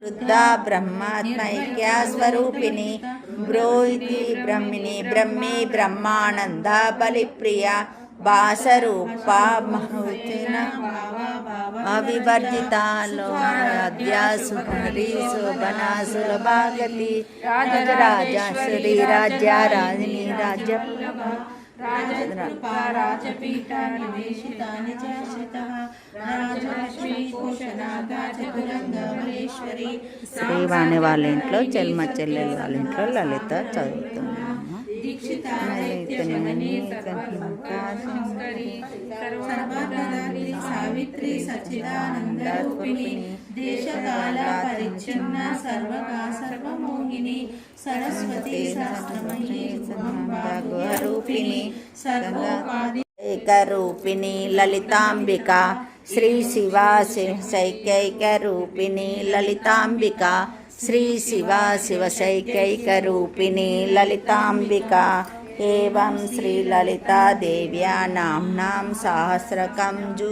वृद्धा ब्रह्मात्मैक्या स्वरूपिणी ब्रोहिति ब्रह्मिणी ब्रह्मी ब्रह्मानंदा बलिप्रिया भासरूपा अविवर्जिता लोहराध्या सुहरी शोभना सुलभागति राजा श्री राज्या राजिनी राज्य శ్రీవాణి వాళ్ళ ఇంట్లో చెల్మ చెల్లెలు వాళ్ళ ఇంట్లో లలిత చదువుతున్నాము. సావిత్రి సచ్చిదానంద రూపిణి దేశకాల పరిచ్ఛిన్న సర్వగా సర్వమోహిని సరస్వతి సహస్రమయీ రూపిణి సర్వోపాధి ఏకరూపిణి లలితాంబిక శ్రీ శివా శివశైకైకరూపిణి లలితాంబిక శ్రీ శివా శివశైకైకరూపిణి లలితాంబిక ఏవం శ్రీ లలితా దేవ్యా నామ్నాం సహస్రకం జు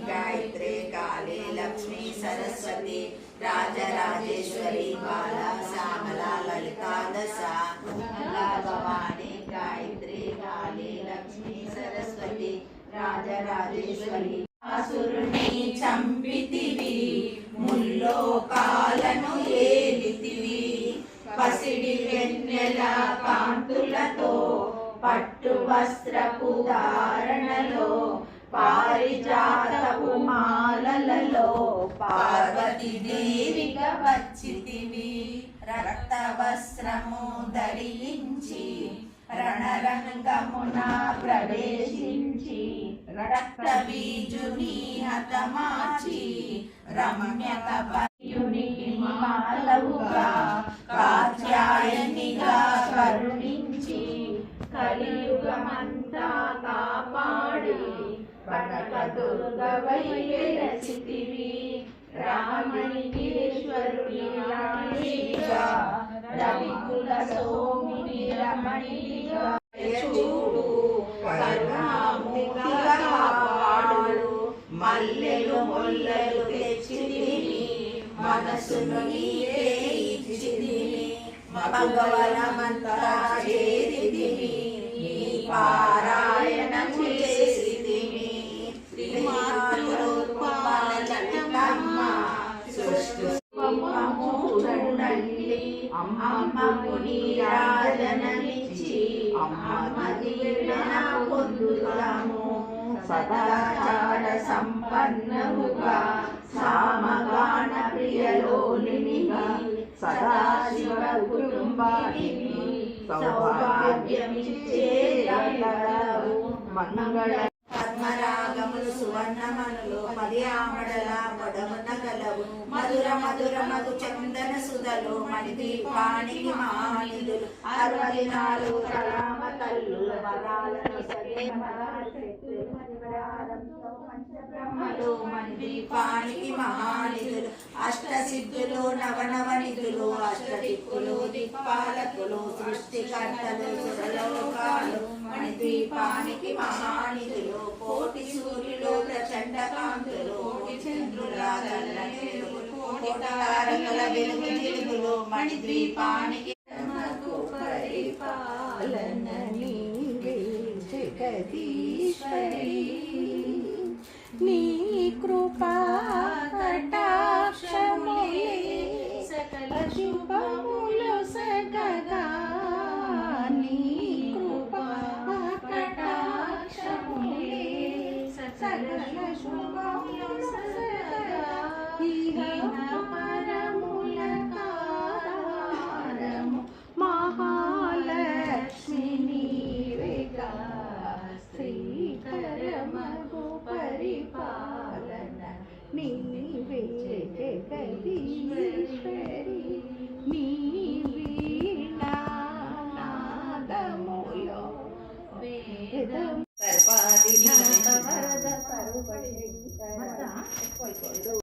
गायत्री काली लक्ष्मी सरस्वती राजराजेश्वरी बाला श्यामला ललिता दशा भवानी गायत्री काली लक्ष्मी सरस्वती राजराजेश्वरी असुरुनि चंपितिवी मुल्लोकाలను ఏలితివి పసిడి వెన్నెల కాంతులతో పట్టు వస్త్రపు ధారణలో పారిజాతపు మాలలలో పార్వతీ దేవిగా వచ్చితివి రక్త వస్త్రము ధరించి రణరంగమున ప్రవేశించి రక్త బీజుని హతమార్చి రమ్యక పయునికి మాలవుగా కాత్యాయనిగా కరుణించి కలియుగమంతా కాపాడి కనక దుర్గవై వెలసితివి రామలింగేశ్వరుని రాణిగా రవికుల సోముని రమణిగా చూడు కరుణామూర్తిగా కాపాడు మల్లెలు ముల్లలు తెచ్చితివి మనసును నీకే ఇచ్చితివి భగవనమంతా చేరితివి నీ పారాయణం చేసితివి శ్రీమాతృపాలనమ్మ సృష్టి చూడండి అమ్మకు నీరాజనమిచ్చి అమ్మ దీవెన పొందుతాము సదాచార సంపన్నముగా సామగాన ప్రియలోలినిగా సదాశివ కుటుంబానికి సౌభాగ్యమిచ్చే మంగళ పద్మరాగములు సువర్ణమనులు 10 ఆమడల పొడవున గలవు మధుర మధుర మధు చందన సుధలు మణిదీపానికి మహానిధులు 64 కళామ తల్లుల వరాలను బ్రహ్మలు మణిదీపానికి మహానిధులు అష్టసిద్ధులు నవనవనిధులు అష్టదిక్కులు దిక్పాలకులు సృష్టికర్తలు సురలోకాలు మణిద్వీపానికి మహానిధులు కోటి సూర్యులు ప్రచండ కాంతులు చంద్రుల కోటి తారకల వెలుగు జిలుగులు మణిద్వీపానికి పరిపాలన నీవే జగదీశ్వరి నీ కృపా